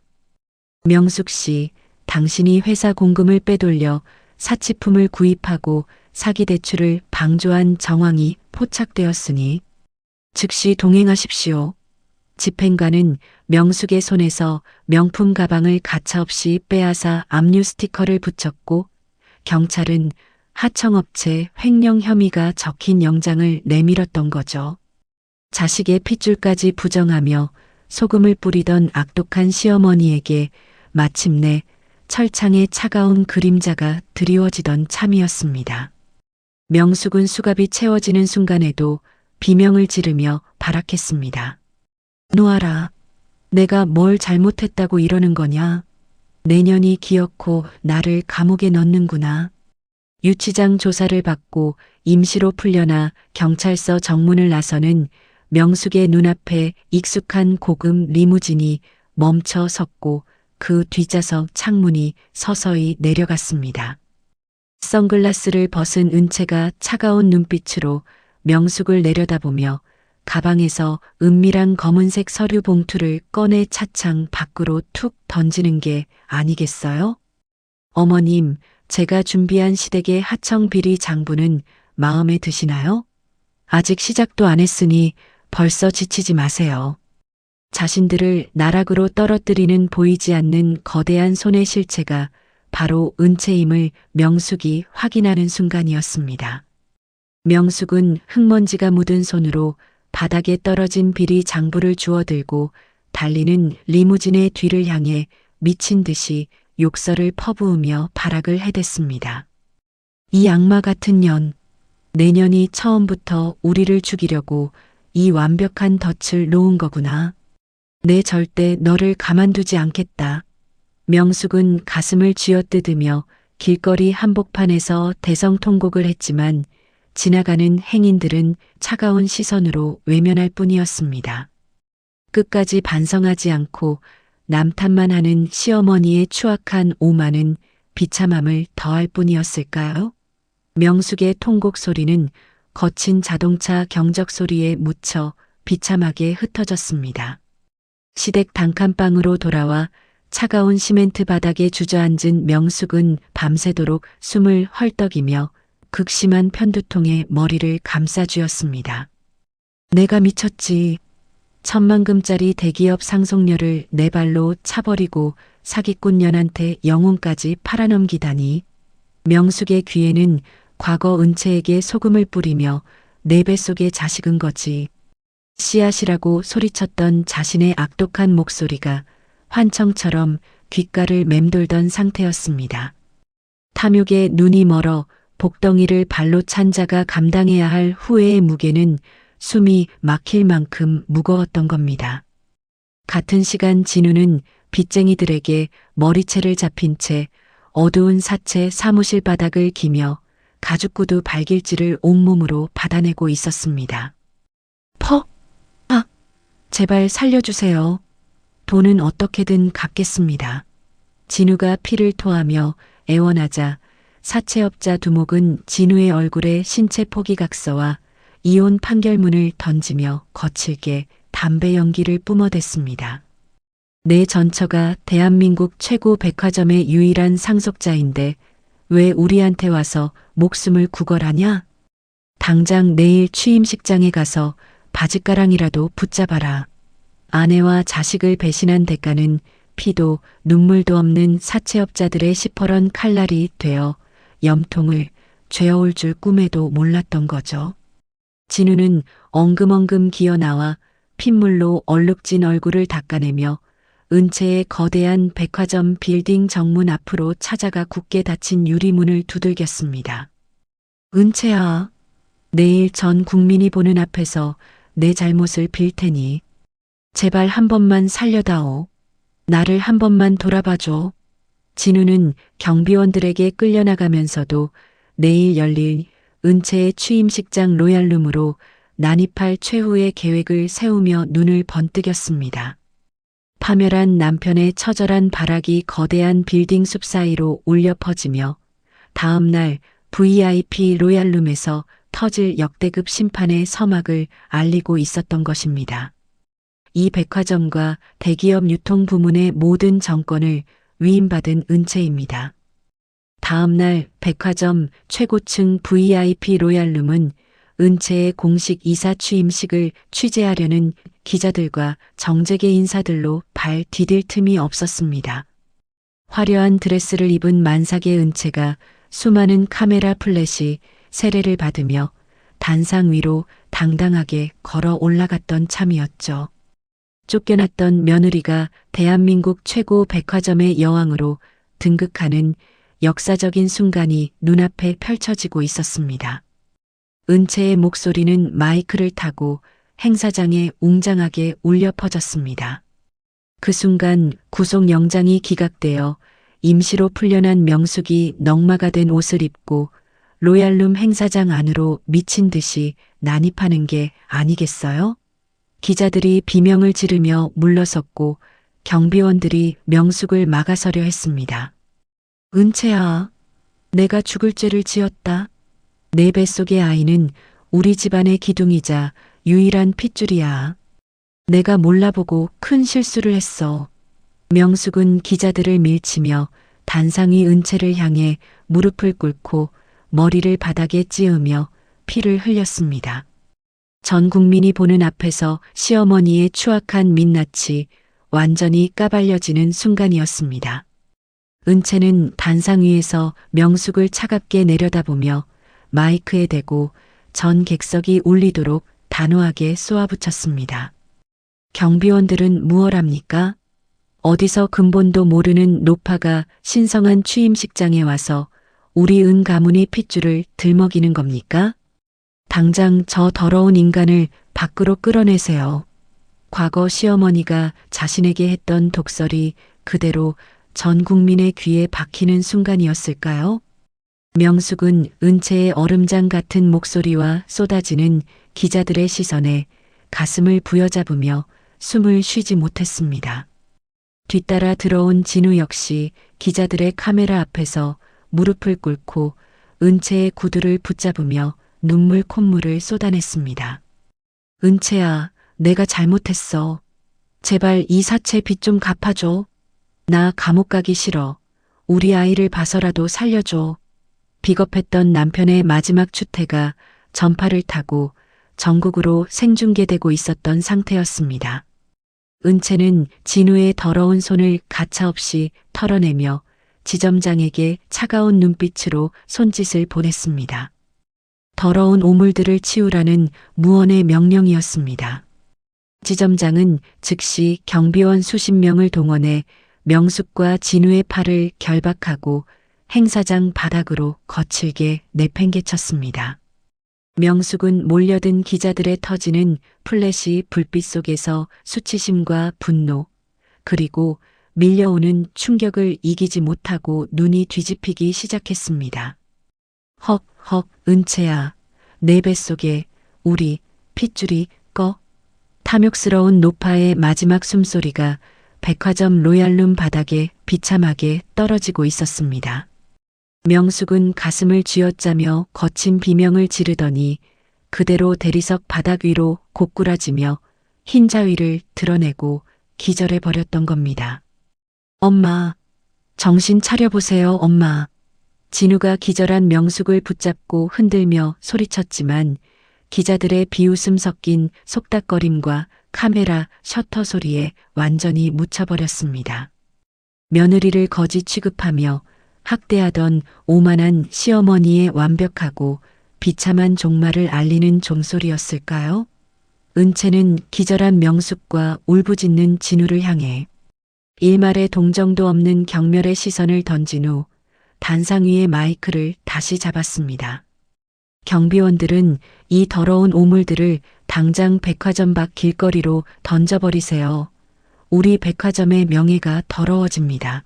명숙 씨, 당신이 회사 공금을 빼돌려 사치품을 구입하고 사기 대출을 방조한 정황이 포착되었으니 즉시 동행하십시오. 집행관은 명숙의 손에서 명품 가방을 가차없이 빼앗아 압류 스티커를 붙였고 경찰은 하청업체 횡령 혐의가 적힌 영장을 내밀었던 거죠. 자식의 핏줄까지 부정하며 소금을 뿌리던 악독한 시어머니에게 마침내 철창의 차가운 그림자가 드리워지던 참이었습니다. 명숙은 수갑이 채워지는 순간에도 비명을 지르며 발악했습니다. 놓아라. 내가 뭘 잘못했다고 이러는 거냐. 내년이 기어코 나를 감옥에 넣는구나. 유치장 조사를 받고 임시로 풀려나 경찰서 정문을 나서는 명숙의 눈앞에 익숙한 고급 리무진이 멈춰 섰고 그 뒷좌석 창문이 서서히 내려갔습니다. 선글라스를 벗은 은채가 차가운 눈빛으로 명숙을 내려다보며 가방에서 은밀한 검은색 서류 봉투를 꺼내 차창 밖으로 툭 던지는 게 아니겠어요? 어머님, 제가 준비한 시댁의 하청 비리 장부는 마음에 드시나요? 아직 시작도 안 했으니 벌써 지치지 마세요. 자신들을 나락으로 떨어뜨리는 보이지 않는 거대한 손의 실체가 바로 은채임을 명숙이 확인하는 순간이었습니다. 명숙은 흙먼지가 묻은 손으로 바닥에 떨어진 비리 장부를 주워들고 달리는 리무진의 뒤를 향해 미친 듯이 욕설을 퍼부으며 발악을 해댔습니다. 이 악마 같은 년, 내년이 처음부터 우리를 죽이려고 이 완벽한 덫을 놓은 거구나. 내 절대 너를 가만두지 않겠다. 명숙은 가슴을 쥐어뜯으며 길거리 한복판에서 대성통곡을 했지만 지나가는 행인들은 차가운 시선으로 외면할 뿐이었습니다. 끝까지 반성하지 않고 남탓만 하는 시어머니의 추악한 오만은 비참함을 더할 뿐이었을까요? 명숙의 통곡 소리는 거친 자동차 경적 소리에 묻혀 비참하게 흩어졌습니다. 시댁 단칸방으로 돌아와 차가운 시멘트 바닥에 주저앉은 명숙은 밤새도록 숨을 헐떡이며 극심한 편두통에 머리를 감싸쥐었습니다. 내가 미쳤지. 1,000만금짜리 대기업 상속녀를 내 발로 차버리고 사기꾼 년한테 영혼까지 팔아넘기다니. 명숙의 귀에는 과거 은채에게 소금을 뿌리며 내 뱃속의 자식은 거지. 씨앗이라고 소리쳤던 자신의 악독한 목소리가 환청처럼 귓가를 맴돌던 상태였습니다. 탐욕에 눈이 멀어 복덩이를 발로 찬 자가 감당해야 할 후회의 무게는 숨이 막힐 만큼 무거웠던 겁니다. 같은 시간 진우는 빚쟁이들에게 머리채를 잡힌 채 어두운 사채 사무실 바닥을 기며 가죽구두 발길질을 온몸으로 받아내고 있었습니다. 제발 살려주세요. 돈은 어떻게든 갚겠습니다. 진우가 피를 토하며 애원하자 사채업자 두목은 진우의 얼굴에 신체 포기각서와 이혼 판결문을 던지며 거칠게 담배 연기를 뿜어댔습니다. 내 전처가 대한민국 최고 백화점의 유일한 상속자인데 왜 우리한테 와서 목숨을 구걸하냐? 당장 내일 취임식장에 가서 바짓가랑이라도 붙잡아라. 아내와 자식을 배신한 대가는 피도 눈물도 없는 사채업자들의 시퍼런 칼날이 되어 염통을 죄어올 줄 꿈에도 몰랐던 거죠. 진우는 엉금엉금 기어나와 핏물로 얼룩진 얼굴을 닦아내며 은채의 거대한 백화점 빌딩 정문 앞으로 찾아가 굳게 닫힌 유리문을 두들겼습니다. 은채야, 내일 전 국민이 보는 앞에서 내 잘못을 빌 테니 제발 한 번만 살려다오. 나를 한 번만 돌아봐줘. 진우는 경비원들에게 끌려나가면서도 내일 열릴 은채의 취임식장 로얄룸으로 난입할 최후의 계획을 세우며 눈을 번뜩였습니다. 파멸한 남편의 처절한 발악이 거대한 빌딩 숲 사이로 울려 퍼지며 다음 날 VIP 로얄룸에서 터질 역대급 심판의 서막을 알리고 있었던 것입니다. 이 백화점과 대기업 유통 부문의 모든 정권을 위임받은 은채입니다. 다음 날 백화점 최고층 VIP 로얄룸은 은채의 공식 이사 취임식을 취재하려는 기자들과 정재계 인사들로 발 디딜 틈이 없었습니다. 화려한 드레스를 입은 만삭의 은채가 수많은 카메라 플래시 세례를 받으며 단상 위로 당당하게 걸어 올라갔던 참이었죠. 쫓겨났던 며느리가 대한민국 최고 백화점의 여왕으로 등극하는 역사적인 순간이 눈앞에 펼쳐지고 있었습니다. 은채의 목소리는 마이크를 타고 행사장에 웅장하게 울려 퍼졌습니다. 그 순간 구속영장이 기각되어 임시로 풀려난 명숙이 넝마가 된 옷을 입고 로얄룸 행사장 안으로 미친 듯이 난입하는 게 아니겠어요? 기자들이 비명을 지르며 물러섰고 경비원들이 명숙을 막아서려 했습니다. 은채야, 내가 죽을 죄를 지었다. 내 뱃속의 아이는 우리 집안의 기둥이자 유일한 핏줄이야. 내가 몰라보고 큰 실수를 했어. 명숙은 기자들을 밀치며 단상 위 은채를 향해 무릎을 꿇고 머리를 바닥에 찌으며 피를 흘렸습니다. 전 국민이 보는 앞에서 시어머니의 추악한 민낯이 완전히 까발려지는 순간이었습니다. 은채는 단상 위에서 명숙을 차갑게 내려다보며 마이크에 대고 전 객석이 울리도록 단호하게 쏘아붙였습니다. 경비원들은 무얼합니까? 어디서 근본도 모르는 노파가 신성한 취임식장에 와서 우리 은 가문의 핏줄을 들먹이는 겁니까? 당장 저 더러운 인간을 밖으로 끌어내세요. 과거 시어머니가 자신에게 했던 독설이 그대로 전 국민의 귀에 박히는 순간이었을까요? 명숙은 은채의 얼음장 같은 목소리와 쏟아지는 기자들의 시선에 가슴을 부여잡으며 숨을 쉬지 못했습니다. 뒤따라 들어온 진우 역시 기자들의 카메라 앞에서 무릎을 꿇고 은채의 구두를 붙잡으며 눈물 콧물을 쏟아냈습니다. 은채야, 내가 잘못했어. 제발 이 사채 빚 좀 갚아줘. 나 감옥 가기 싫어. 우리 아이를 봐서라도 살려줘. 비겁했던 남편의 마지막 추태가 전파를 타고 전국으로 생중계되고 있었던 상태였습니다. 은채는 진우의 더러운 손을 가차없이 털어내며 지점장에게 차가운 눈빛으로 손짓을 보냈습니다. 더러운 오물들을 치우라는 무언의 명령이었습니다. 지점장은 즉시 경비원 수십 명을 동원해 명숙과 진우의 팔을 결박하고 행사장 바닥으로 거칠게 내팽개쳤습니다. 명숙은 몰려든 기자들의 터지는 플래시 불빛 속에서 수치심과 분노, 그리고 밀려오는 충격을 이기지 못하고 눈이 뒤집히기 시작했습니다. 헉, 은채야, 내 뱃속에 우리 핏줄이 꺼. 탐욕스러운 노파의 마지막 숨소리가 백화점 로얄룸 바닥에 비참하게 떨어지고 있었습니다. 명숙은 가슴을 쥐어짜며 거친 비명을 지르더니 그대로 대리석 바닥 위로 고꾸라지며 흰 자위를 드러내고 기절해 버렸던 겁니다. 엄마, 정신 차려보세요, 엄마. 진우가 기절한 명숙을 붙잡고 흔들며 소리쳤지만 기자들의 비웃음 섞인 속닥거림과 카메라 셔터 소리에 완전히 묻혀버렸습니다. 며느리를 거지 취급하며 학대하던 오만한 시어머니의 완벽하고 비참한 종말을 알리는 종소리였을까요? 은채는 기절한 명숙과 울부짖는 진우를 향해 일말의 동정도 없는 경멸의 시선을 던진 후 단상 위의 마이크를 다시 잡았습니다. 경비원들은 이 더러운 오물들을 당장 백화점 밖 길거리로 던져버리세요. 우리 백화점의 명예가 더러워집니다.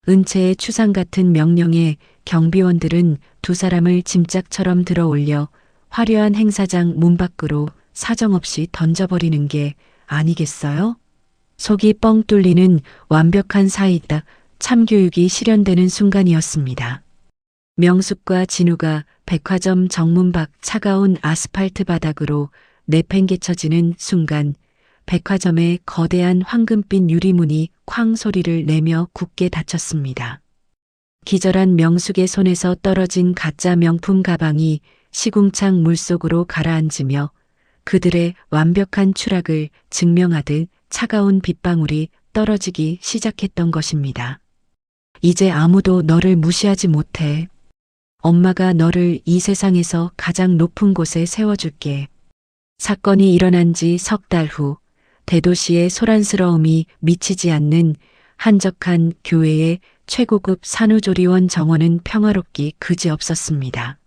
은채의 추상 같은 명령에 경비원들은 두 사람을 짐짝처럼 들어 올려 화려한 행사장 문 밖으로 사정없이 던져버리는 게 아니겠어요? 속이 뻥 뚫리는 완벽한 사이다 참교육이 실현되는 순간이었습니다. 명숙과 진우가 백화점 정문 밖 차가운 아스팔트 바닥으로 내팽개쳐지는 순간 백화점의 거대한 황금빛 유리문이 쾅 소리를 내며 굳게 닫혔습니다. 기절한 명숙의 손에서 떨어진 가짜 명품 가방이 시궁창 물속으로 가라앉으며 그들의 완벽한 추락을 증명하듯 차가운 빗방울이 떨어지기 시작했던 것입니다. 이제 아무도 너를 무시하지 못해. 엄마가 너를 이 세상에서 가장 높은 곳에 세워줄게. 사건이 일어난 지 석 달 후 대도시의 소란스러움이 미치지 않는 한적한 교회의 최고급 산후조리원 정원은 평화롭기 그지없었습니다.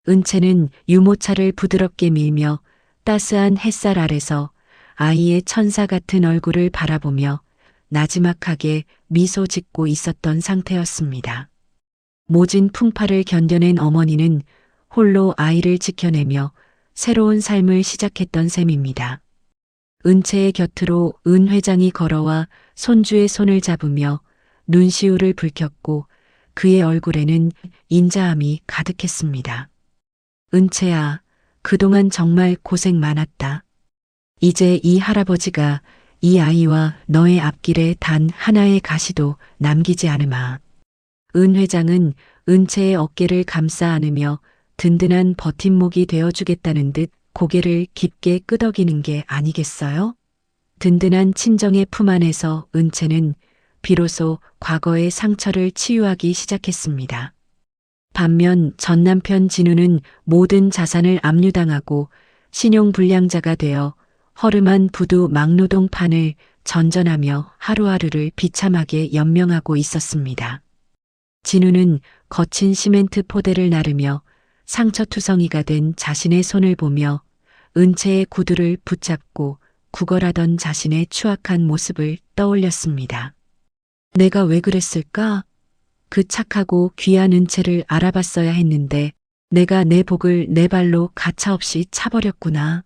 은채는 유모차를 부드럽게 밀며 따스한 햇살 아래서 아이의 천사 같은 얼굴을 바라보며 나지막하게 미소 짓고 있었던 상태였습니다. 모진 풍파를 견뎌낸 어머니는 홀로 아이를 지켜내며 새로운 삶을 시작했던 셈입니다. 은채의 곁으로 은 회장이 걸어와 손주의 손을 잡으며 눈시울을 붉혔고 그의 얼굴에는 인자함이 가득했습니다. 은채야, 그동안 정말 고생 많았다. 이제 이 할아버지가 이 아이와 너의 앞길에 단 하나의 가시도 남기지 않으마. 은 회장은 은채의 어깨를 감싸 안으며 든든한 버팀목이 되어주겠다는 듯 고개를 깊게 끄덕이는 게 아니겠어요? 든든한 친정의 품 안에서 은채는 비로소 과거의 상처를 치유하기 시작했습니다. 반면 전 남편 진우는 모든 자산을 압류당하고 신용불량자가 되어 허름한 부두 막노동판을 전전하며 하루하루를 비참하게 연명하고 있었습니다. 진우는 거친 시멘트 포대를 나르며 상처투성이가 된 자신의 손을 보며 은채의 구두를 붙잡고 구걸하던 자신의 추악한 모습을 떠올렸습니다. 내가 왜 그랬을까? 그 착하고 귀한 은채를 알아봤어야 했는데 내가 내 복을 내 발로 가차없이 차버렸구나.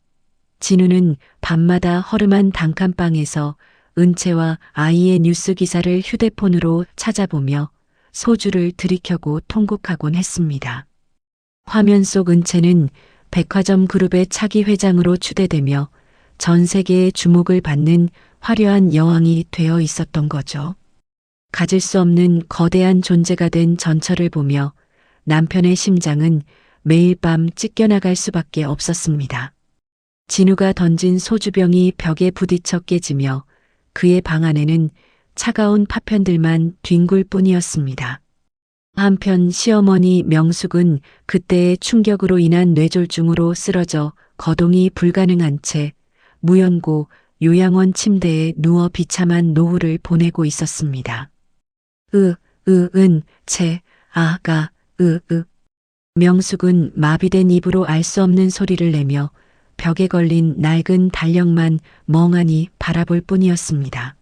진우는 밤마다 허름한 단칸방에서 은채와 아이의 뉴스 기사를 휴대폰으로 찾아보며 소주를 들이켜고 통곡하곤 했습니다. 화면 속 은채는 백화점 그룹의 차기 회장으로 추대되며 전 세계의 주목을 받는 화려한 여왕이 되어 있었던 거죠. 가질 수 없는 거대한 존재가 된 전철을 보며 남편의 심장은 매일 밤 찢겨나갈 수밖에 없었습니다. 진우가 던진 소주병이 벽에 부딪혀 깨지며 그의 방 안에는 차가운 파편들만 뒹굴 뿐이었습니다. 한편 시어머니 명숙은 그때의 충격으로 인한 뇌졸중으로 쓰러져 거동이 불가능한 채 무연고 요양원 침대에 누워 비참한 노후를 보내고 있었습니다. 아가, 명숙은 마비된 입으로 알 수 없는 소리를 내며 벽에 걸린 낡은 달력만 멍하니 바라볼 뿐이었습니다.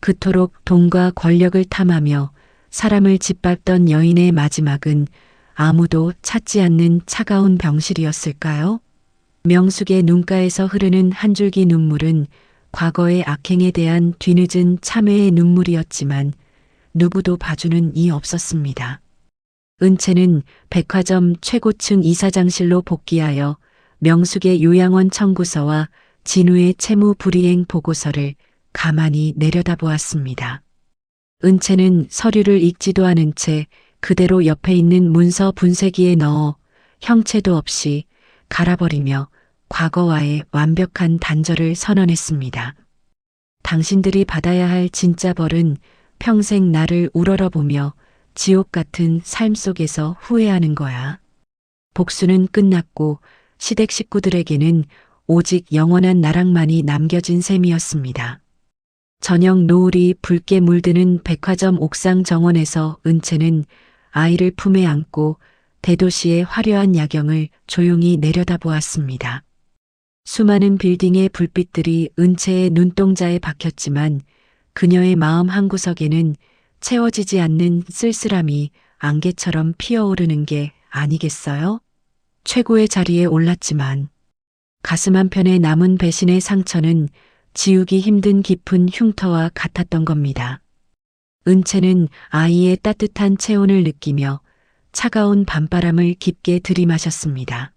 그토록 돈과 권력을 탐하며 사람을 짓밟던 여인의 마지막은 아무도 찾지 않는 차가운 병실이었을까요? 명숙의 눈가에서 흐르는 한 줄기 눈물은 과거의 악행에 대한 뒤늦은 참회의 눈물이었지만 누구도 봐주는 이 없었습니다. 은채는 백화점 최고층 이사장실로 복귀하여 명숙의 요양원 청구서와 진우의 채무 불이행 보고서를 가만히 내려다보았습니다. 은채는 서류를 읽지도 않은 채 그대로 옆에 있는 문서 분쇄기에 넣어 형체도 없이 갈아버리며 과거와의 완벽한 단절을 선언했습니다. 당신들이 받아야 할 진짜 벌은 평생 나를 우러러보며 지옥 같은 삶 속에서 후회하는 거야. 복수는 끝났고 시댁 식구들에게는 오직 영원한 나락만이 남겨진 셈이었습니다. 저녁 노을이 붉게 물드는 백화점 옥상 정원에서 은채는 아이를 품에 안고 대도시의 화려한 야경을 조용히 내려다보았습니다. 수많은 빌딩의 불빛들이 은채의 눈동자에 박혔지만 그녀의 마음 한구석에는 채워지지 않는 쓸쓸함이 안개처럼 피어오르는 게 아니겠어요? 최고의 자리에 올랐지만 가슴 한편에 남은 배신의 상처는 지우기 힘든 깊은 흉터와 같았던 겁니다. 은채는 아이의 따뜻한 체온을 느끼며 차가운 밤바람을 깊게 들이마셨습니다.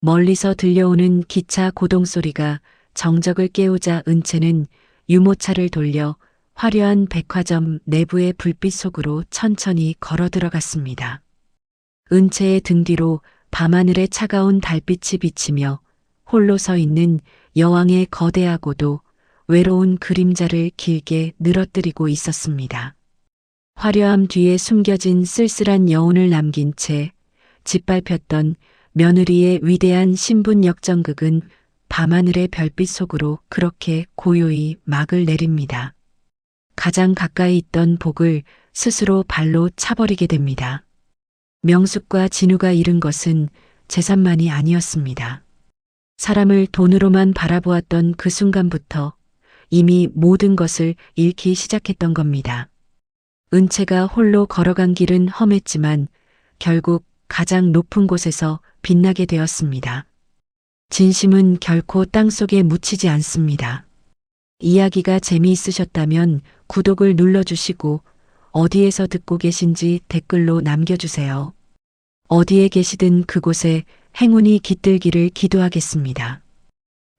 멀리서 들려오는 기차 고동 소리가 정적을 깨우자 은채는 유모차를 돌려 화려한 백화점 내부의 불빛 속으로 천천히 걸어 들어갔습니다. 은채의 등 뒤로 밤하늘의 차가운 달빛이 비치며 홀로 서 있는 여왕의 거대하고도 외로운 그림자를 길게 늘어뜨리고 있었습니다. 화려함 뒤에 숨겨진 쓸쓸한 여운을 남긴 채 짓밟혔던 며느리의 위대한 신분 역전극은 밤하늘의 별빛 속으로 그렇게 고요히 막을 내립니다. 가장 가까이 있던 복을 스스로 발로 차버리게 됩니다. 명숙과 진우가 잃은 것은 재산만이 아니었습니다. 사람을 돈으로만 바라보았던 그 순간부터 이미 모든 것을 잃기 시작했던 겁니다. 은채가 홀로 걸어간 길은 험했지만 결국 가장 높은 곳에서 빛나게 되었습니다. 진심은 결코 땅속에 묻히지 않습니다. 이야기가 재미있으셨다면 구독을 눌러주시고 어디에서 듣고 계신지 댓글로 남겨주세요. 어디에 계시든 그곳에 행운이 깃들기를 기도하겠습니다.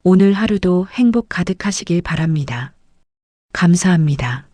오늘 하루도 행복 가득하시길 바랍니다. 감사합니다.